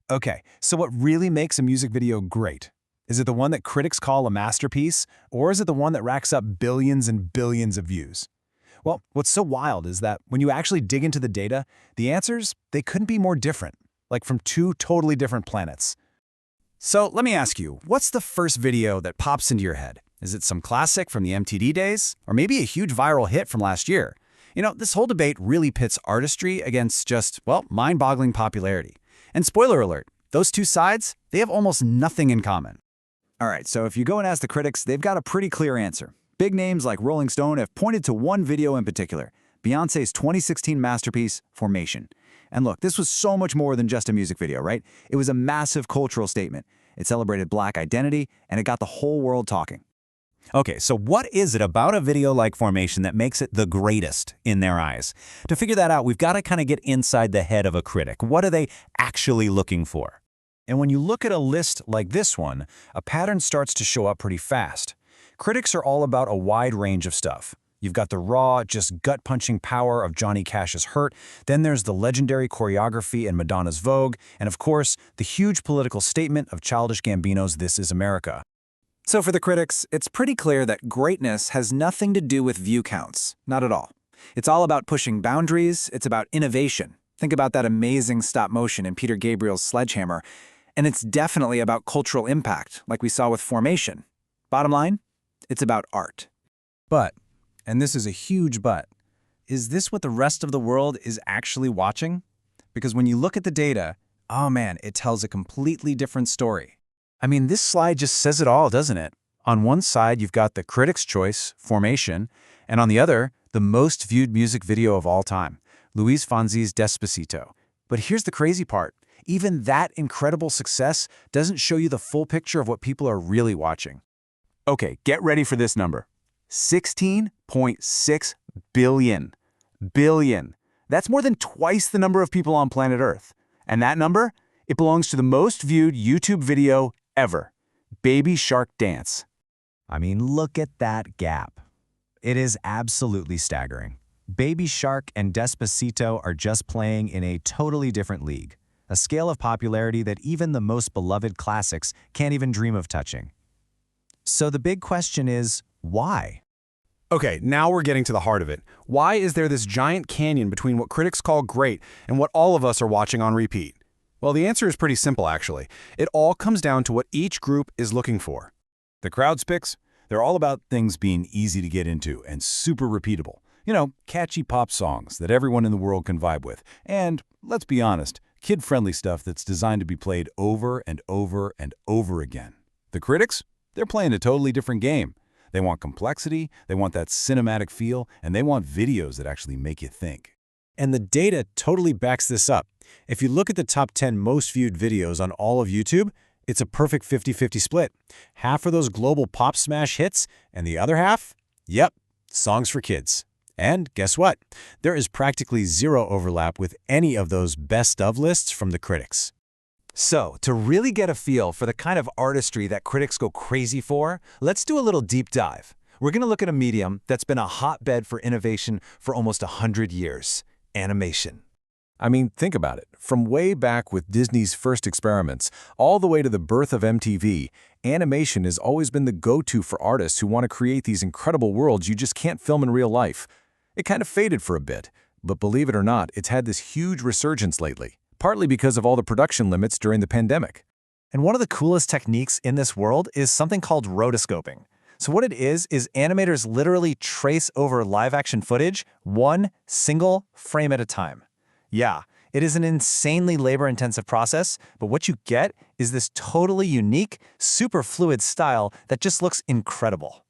Okay, so what really makes a music video great? Is it the one that critics call a masterpiece, or is it the one that racks up billions and billions of views? Well, what's so wild is that when you actually dig into the data, the answers, they couldn't be more different, like from two totally different planets. So let me ask you, what's the first video that pops into your head? Is it some classic from the MTD days? Or maybe a huge viral hit from last year? You know, this whole debate really pits artistry against just, well, mind-boggling popularity. And spoiler alert, those two sides, they have almost nothing in common. All right, so if you go and ask the critics, they've got a pretty clear answer. Big names like Rolling Stone have pointed to one video in particular, Beyoncé's 2016 masterpiece, Formation. And look, this was so much more than just a music video, right? It was a massive cultural statement. It celebrated Black identity, and it got the whole world talking. Okay, so what is it about a video like Formation that makes it the greatest in their eyes? To figure that out, we've got to kind of get inside the head of a critic. What are they actually looking for? And when you look at a list like this one, a pattern starts to show up pretty fast. Critics are all about a wide range of stuff. You've got the raw, just gut-punching power of Johnny Cash's Hurt, then there's the legendary choreography in Madonna's Vogue, and of course, the huge political statement of Childish Gambino's This Is America. So for the critics, it's pretty clear that greatness has nothing to do with view counts. Not at all. It's all about pushing boundaries. It's about innovation. Think about that amazing stop motion in Peter Gabriel's Sledgehammer. And it's definitely about cultural impact, like we saw with Formation. Bottom line, it's about art. But, and this is a huge but, is this what the rest of the world is actually watching? Because when you look at the data, oh man, it tells a completely different story. I mean, this slide just says it all, doesn't it? On one side, you've got the critic's choice, Formation, and on the other, the most viewed music video of all time, Luis Fonsi's Despacito. But here's the crazy part. Even that incredible success doesn't show you the full picture of what people are really watching. Okay, get ready for this number. 16.6 billion. Billion. That's more than twice the number of people on planet Earth. And that number, it belongs to the most viewed YouTube video ever. Baby Shark Dance. I mean, look at that gap. It is absolutely staggering. Baby Shark and Despacito are just playing in a totally different league, a scale of popularity that even the most beloved classics can't even dream of touching. So the big question is, why? Okay, now we're getting to the heart of it. Why is there this giant canyon between what critics call great and what all of us are watching on repeat? Well, the answer is pretty simple, actually. It all comes down to what each group is looking for. The crowd's picks, they're all about things being easy to get into and super repeatable. You know, catchy pop songs that everyone in the world can vibe with. And, let's be honest, kid-friendly stuff that's designed to be played over and over and over again. The critics? They're playing a totally different game. They want complexity, they want that cinematic feel, and they want videos that actually make you think. And the data totally backs this up. If you look at the top 10 most viewed videos on all of YouTube, it's a perfect 50-50 split. Half are those global pop smash hits, and the other half? Yep, songs for kids. And guess what? There is practically zero overlap with any of those best of lists from the critics. So, to really get a feel for the kind of artistry that critics go crazy for, let's do a little deep dive. We're going to look at a medium that's been a hotbed for innovation for almost 100 years, animation. I mean, think about it. From way back with Disney's first experiments, all the way to the birth of MTV, animation has always been the go-to for artists who want to create these incredible worlds you just can't film in real life. It kind of faded for a bit, but believe it or not, it's had this huge resurgence lately, partly because of all the production limits during the pandemic. And one of the coolest techniques in this world is something called rotoscoping. So what it is animators literally trace over live-action footage one single frame at a time. Yeah, it is an insanely labor-intensive process, but what you get is this totally unique, super fluid style that just looks incredible.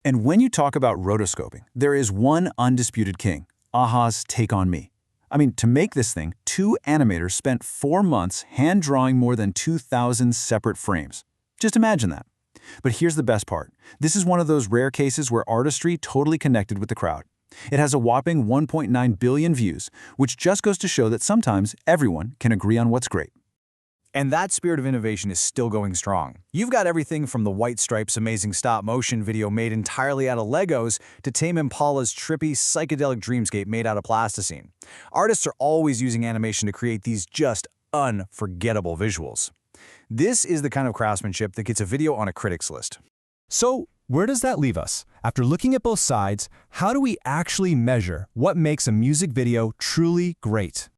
And when you talk about rotoscoping, there is one undisputed king, a-ha's Take On Me. I mean, to make this thing, 2 animators spent 4 months hand-drawing more than 2,000 separate frames. Just imagine that. But here's the best part. This is one of those rare cases where artistry totally connected with the crowd. It has a whopping 1.9 billion views, which just goes to show that sometimes everyone can agree on what's great. And that spirit of innovation is still going strong. You've got everything from the White Stripes' amazing stop-motion video made entirely out of Legos to Tame Impala's trippy, psychedelic dreamscape made out of plasticine. Artists are always using animation to create these just unforgettable visuals. This is the kind of craftsmanship that gets a video on a critic's list. So, where does that leave us? After looking at both sides, how do we actually measure what makes a music video truly great?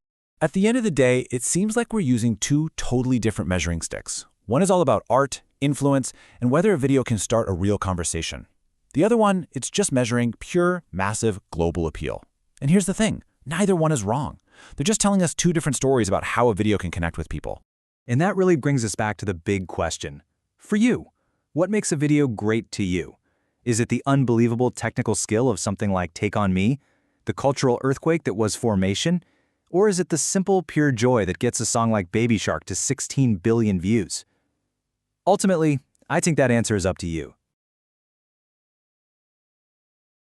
At the end of the day, it seems like we're using two totally different measuring sticks. One is all about art, influence, and whether a video can start a real conversation. The other one, it's just measuring pure, massive, global appeal. And here's the thing, neither one is wrong. They're just telling us two different stories about how a video can connect with people. And that really brings us back to the big question. For you, what makes a video great to you? Is it the unbelievable technical skill of something like Take On Me, the cultural earthquake that was Formation, or is it the simple, pure joy that gets a song like Baby Shark to 16 billion views? Ultimately, I think that answer is up to you.